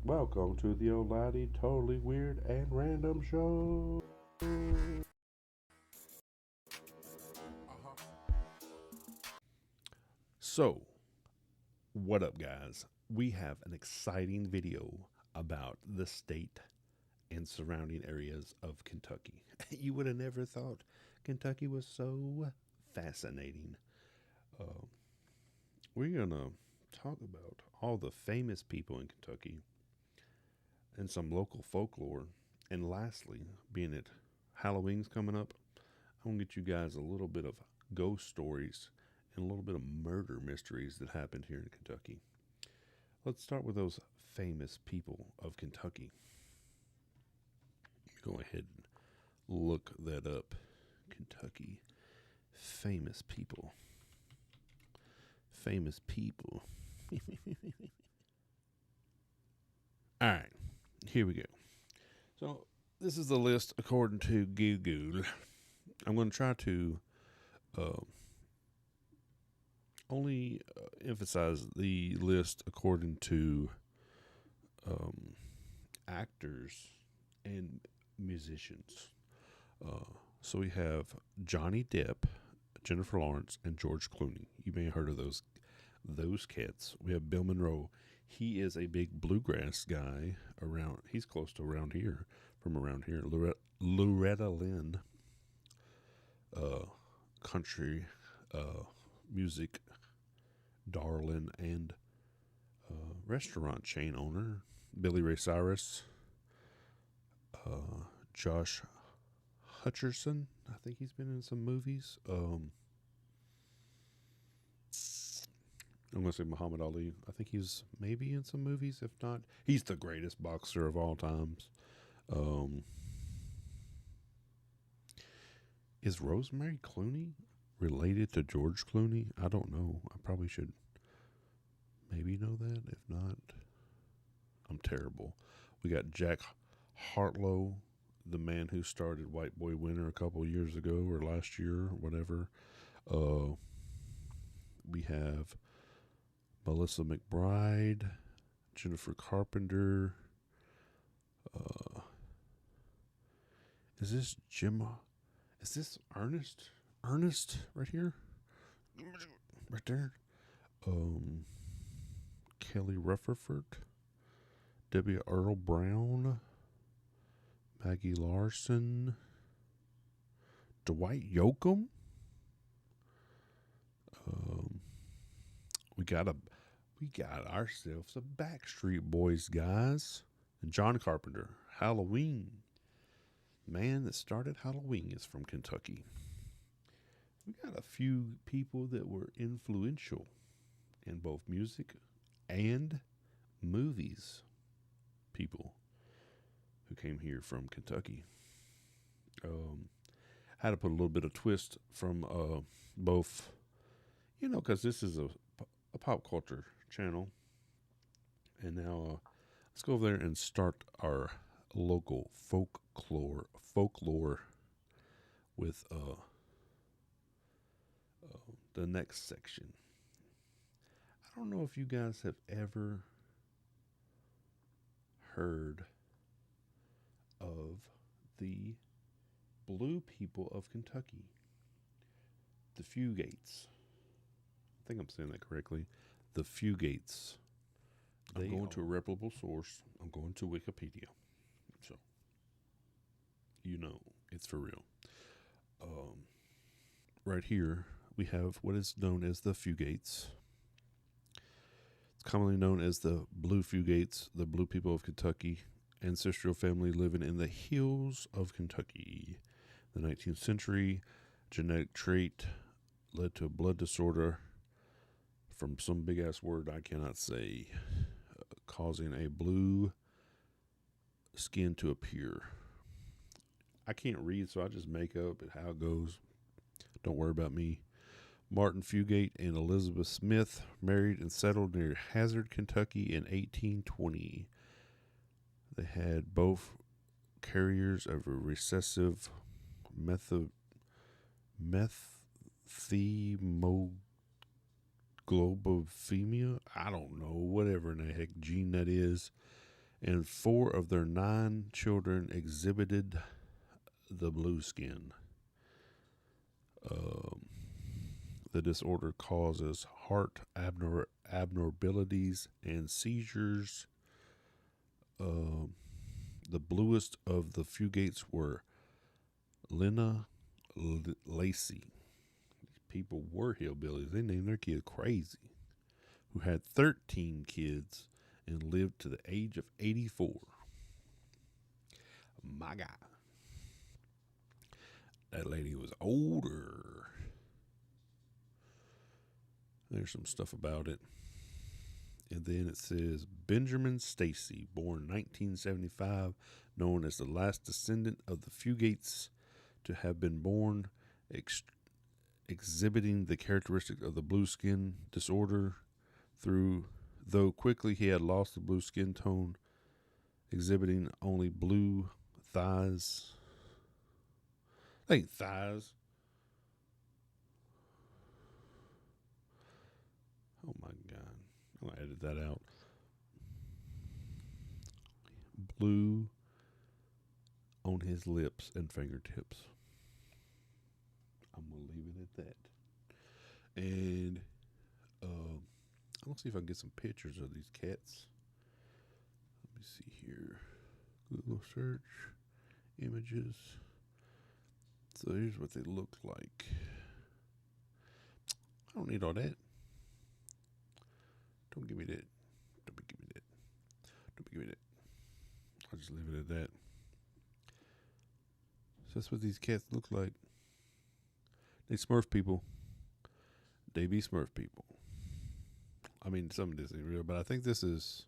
Welcome to the old Laddie Totally Weird and Random Show. So, what up, guys? We have an exciting video about the state and surrounding areas of Kentucky. You would have never thought Kentucky was so fascinating. Uh, we're going to talk about all the famous people in Kentucky and some local folklore. And lastly, being it Halloween's coming up, I'm going to get you guys a little bit of ghost stories and a little bit of murder mysteries that happened here in Kentucky. Let's start with those famous people of Kentucky. Go ahead and look that up. Kentucky. Famous people. Famous people. All right, here we go. So, this is the list according to Google. I'm going to try to uh, only emphasize the list according to um, actors and musicians. So we have Johnny Depp, Jennifer Lawrence, and George Clooney. You may have heard of those cats. We have Bill Monroe. He is a big bluegrass guy around. He's close to around here, from around here. Loretta Lynn, uh, country music darling and restaurant chain owner. Billy Ray Cyrus, Josh Hutcherson. I think he's been in some movies. I'm going to say Muhammad Ali. I think he's maybe in some movies. If not, he's the greatest boxer of all times. Um, is Rosemary Clooney related to George Clooney? I don't know. I probably should maybe know that. If not, I'm terrible. We got Jack Hartlow, the man who started White Boy Winter a couple years ago or last year, whatever. Uh, we have Melissa McBride, Jennifer Carpenter. Uh, is this Jim? Is this Ernest? Ernest right here, right there. Kelly Rutherford, Debbie Earl Brown, Maggie Larson, Dwight Yoakam. Um, we got ourselves a Backstreet Boys, guys. And John Carpenter, Halloween. Man that started Halloween is from Kentucky. We got a few people that were influential in both music and movies. People who came here from Kentucky. Had to put a little bit of twist from both, because this is a pop culture channel. And now let's go over there and start our local folklore with the next section. I don't know if you guys have ever heard of the blue people of Kentucky, the Fugates. I think I'm saying that correctly. The Fugates. I'm going to a reputable source. I'm going to Wikipedia. So, it's for real. Right here, we have what is known as the Fugates. It's commonly known as the Blue Fugates, the Blue People of Kentucky, ancestral family living in the hills of Kentucky. The 19th century, genetic trait led to a blood disorder from some big ass word I cannot say, causing a blue skin to appear. I can't read, so I just make up how it goes. Don't worry about me. Martin Fugate and Elizabeth Smith married and settled near Hazard, Kentucky in 1820. They had both carriers of a recessive methemoglobinemia. I don't know, whatever in the heck gene that is. and 4 of their 9 children exhibited the blue skin. The disorder causes heart abnormalities and seizures. The bluest of the Fugates were Lena Lacey. People were hillbillies. They named their kid Crazy, who had 13 kids and lived to the age of 84. My God. That lady was older. There's some stuff about it. And then it says Benjamin Stacy, born 1975, known as the last descendant of the Fugates to have been born exhibiting the characteristic of the blue skin disorder. Though quickly he had lost the blue skin tone, exhibiting only blue thighs. Thighs. Oh my God. I'm going to edit that out. Blue on his lips and fingertips. I'm going to leave it at that. And I'm going to see if I can get some pictures of these cats. Let me see here. Google search. Images. So here's what they look like. I don't need all that. Don't give me that. Don't give me that. Don't give me that. I'll just leave it at that. So that's what these cats look like. They Smurf people. They be Smurf people. I mean, some of this ain't real, but I think this is...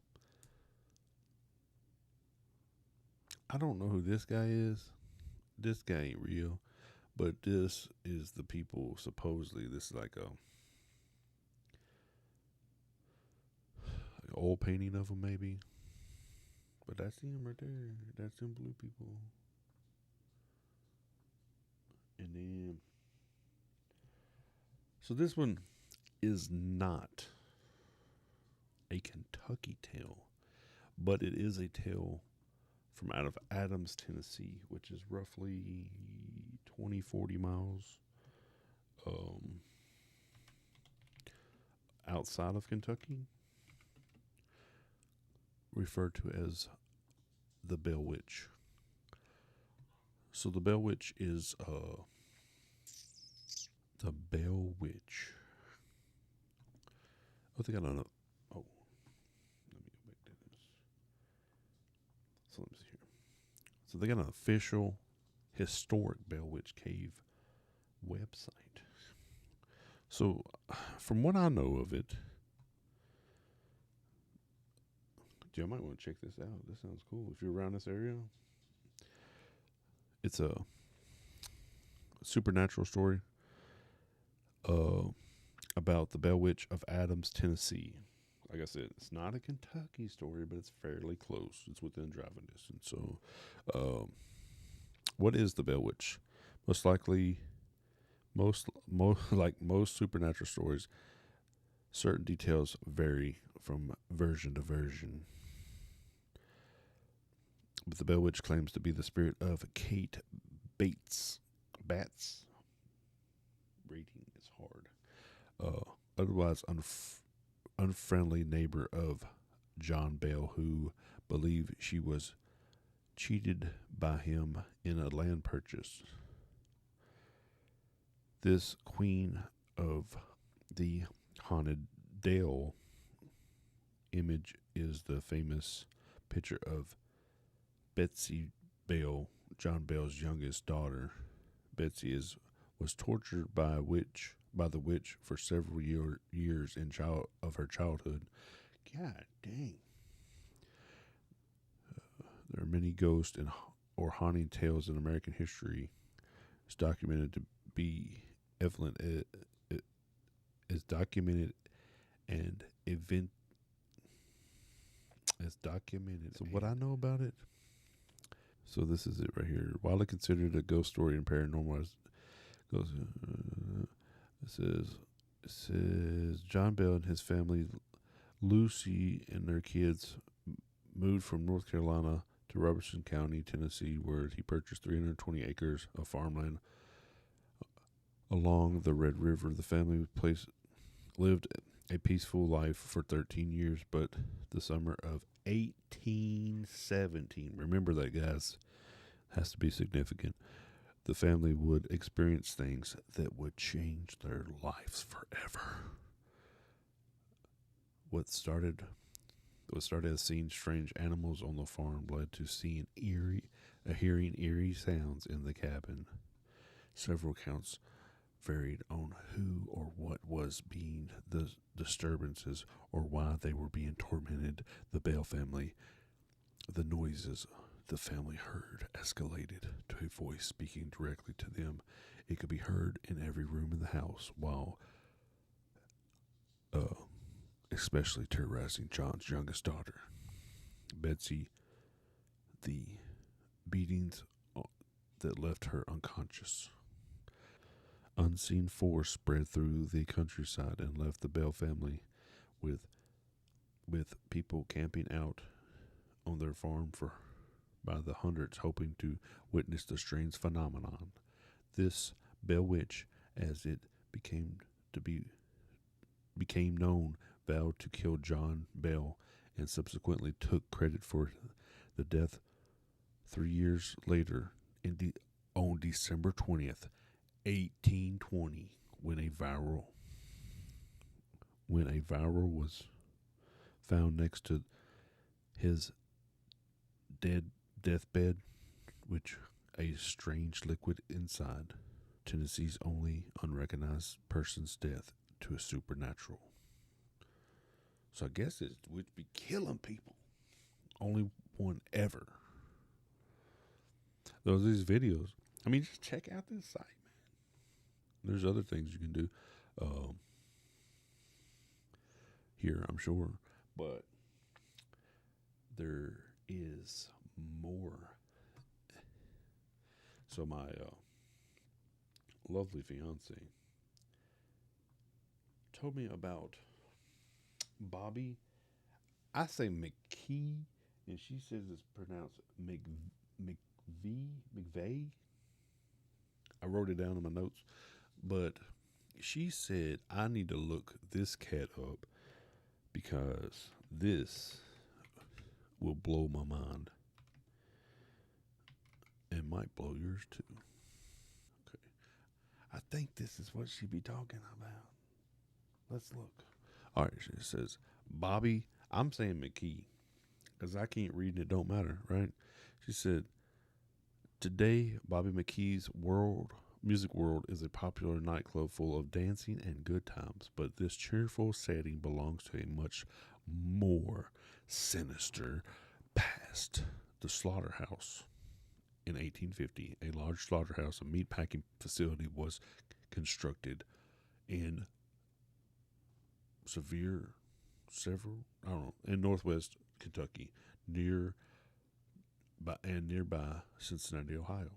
I don't know who this guy is. This guy ain't real. But this is the people, supposedly. This is like a... oil painting of them, maybe. But that's him right there. That's them blue people. And then... So this one is not a Kentucky tale, but it is a tale from out of Adams, Tennessee, which is roughly 40 miles outside of Kentucky, referred to as the Bell Witch. So the Bell Witch is the Bell Witch. Oh, they got an... Oh, let me go back to this. So let me see here. So they got an official historic Bell Witch Cave website. So, from what I know of it, you might want to check this out. This sounds cool. If you're around this area, it's a supernatural story about the Bell Witch of Adams, Tennessee. Like I said, it's not a Kentucky story, but it's fairly close. It's within driving distance. So, what is the Bell Witch? Most likely, like most supernatural stories, certain details vary from version to version. But the Bell Witch claims to be the spirit of Kate Bates. Rating is hard. Otherwise unfriendly neighbor of John Bell, who believed she was cheated by him in a land purchase. This queen of the haunted Dale image is the famous picture of Betsy Bell, John Bell's youngest daughter. Betsy was tortured by the witch for several years of her childhood. God dang. There are many ghost or haunting tales in American history. It's documented to be evident as documented and event as documented. So what I know about it. So this is it right here. While it considered a ghost story and paranormal, it says John Bell and his family, Lucy and their kids, moved from North Carolina to Robertson County, Tennessee, where he purchased 320 acres of farmland along the Red River. The family lived a peaceful life for 13 years, but the summer of 1817, remember that, guys, has to be significant. The family would experience things that would change their lives forever. What started as seeing strange animals on the farm led to hearing eerie sounds in the cabin. Several accounts varied on who or what was being the disturbances or why they were being tormented. The Bell family, the noises the family heard escalated to a voice speaking directly to them. It could be heard in every room in the house, while especially terrorizing John's youngest daughter, Betsy. The beatings that left her unconscious. Unseen force spread through the countryside and left the Bell family with people camping out on their farm by the hundreds, hoping to witness the strange phenomenon. This Bell Witch, as it became known, vowed to kill John Bell and subsequently took credit for the death 3 years later on December 20th, 1820, when a viral was found next to his deathbed, which a strange liquid inside. Tennessee's only unrecognized person's death to a supernatural. So I guess it would be killing people. Only one ever. Those these videos. I mean, just check out this site, man. There's other things you can do here, I'm sure, but there is more. So my lovely fiance told me about Bobby. I say McKee, and she says it's pronounced McVeigh. I wrote it down in my notes, but she said I need to look this cat up because this will blow my mind and might blow yours too. Okay, I think this is what she be talking about. Let's look. All right, she says Bobby. I'm saying McKee because I can't read and it don't matter, right? She said, today, Bobby McKee's music world is a popular nightclub full of dancing and good times, but this cheerful setting belongs to a much more sinister past. The slaughterhouse. In 1850, a large slaughterhouse, a meatpacking facility, was constructed in in northwest Kentucky, nearby Cincinnati, Ohio.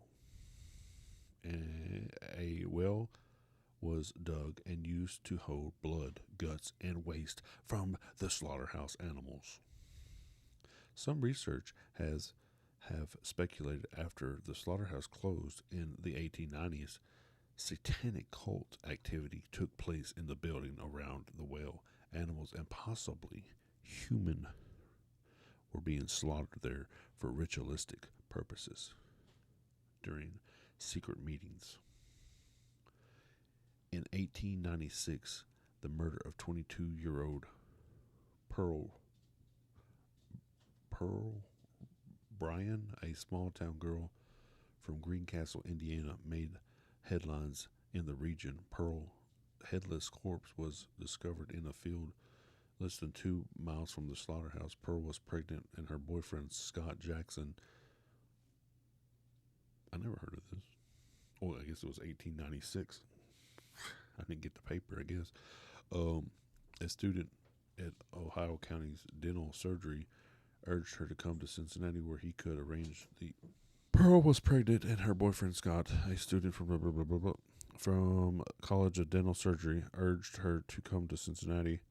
And a well was dug and used to hold blood, guts, and waste from the slaughterhouse animals. Some research have speculated after the slaughterhouse closed in the 1890s, satanic cult activity took place in the building around the well. Animals and possibly human were being slaughtered there for ritualistic purposes during secret meetings. In 1896, the murder of 22-year-old Pearl Bryan, a small-town girl from Greencastle, Indiana, made headlines in the region. Pearl's headless corpse was discovered in a field less than 2 miles from the slaughterhouse. Pearl was pregnant, and her boyfriend, Scott Jackson, I never heard of this. Oh, I guess it was 1896. I didn't get the paper, I guess. A student at Ohio County's dental surgery urged her to come to Cincinnati where he could arrange the... Pearl was pregnant, and her boyfriend, Scott, a student from College of Dental Surgery, urged her to come to Cincinnati,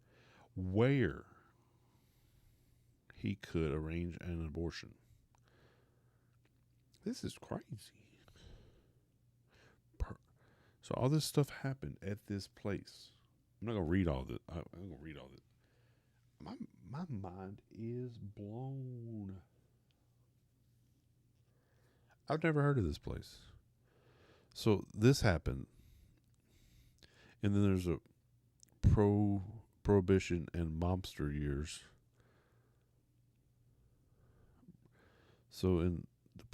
where he could arrange an abortion. This is crazy. So all this stuff happened at this place. I'm not gonna read all this. I'm gonna read all this. My mind is blown. I've never heard of this place. So this happened, and then there's a prohibition and mobster years. So in the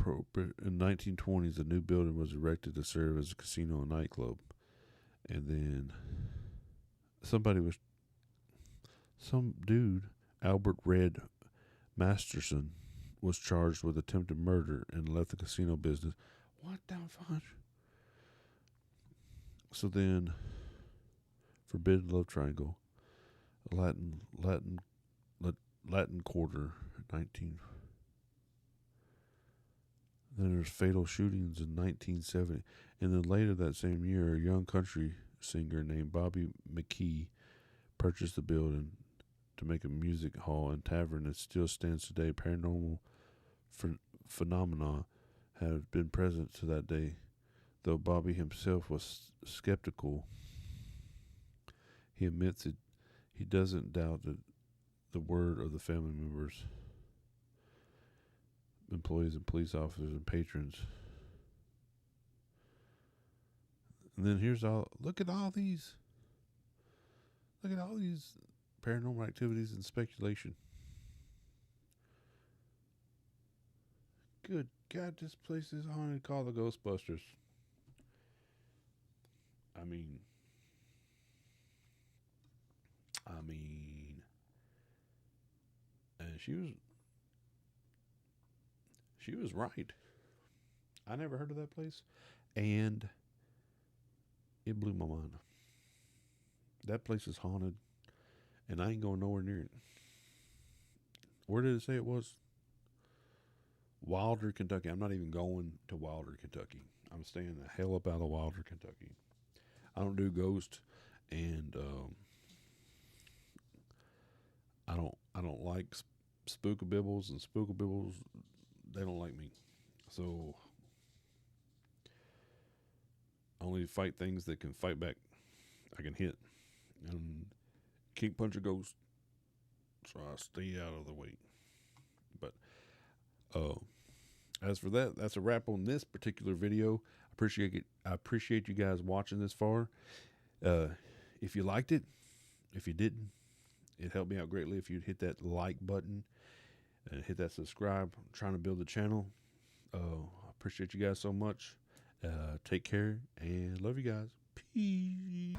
1920s, a new building was erected to serve as a casino and nightclub, and then some dude, Albert Red Masterson, was charged with attempted murder and left the casino business. What the fuck? So then, Forbidden Love Triangle, Latin Quarter, 19. Then there's fatal shootings in 1970, and then later that same year, a young country singer named Bobby McKee purchased the building to make a music hall and tavern that still stands today. Paranormal phenomena have been present to that day, though Bobby himself was skeptical. He admits it. He doesn't doubt the word of the family members, employees, and police officers and patrons. And then look at all these paranormal activities and speculation. Good God, this place is haunted. Call the Ghostbusters. I mean, and she was right. I never heard of that place, and it blew my mind. That place is haunted, and I ain't going nowhere near it. Where did it say it was? Wilder, Kentucky. I'm not even going to Wilder, Kentucky. I'm staying the hell up out of Wilder, Kentucky. I don't do ghost, and I don't like spookabibbles, and spookabibbles, they don't like me. So I only fight things that can fight back. I can hit. And can't punch a ghost, so I stay out of the way. But as for that, that's a wrap on this particular video. I appreciate you guys watching this far. If you liked it, if you didn't, it helped me out greatly if you'd hit that like button and hit that subscribe. I'm trying to build the channel. I appreciate you guys so much. Take care and love you guys. Peace.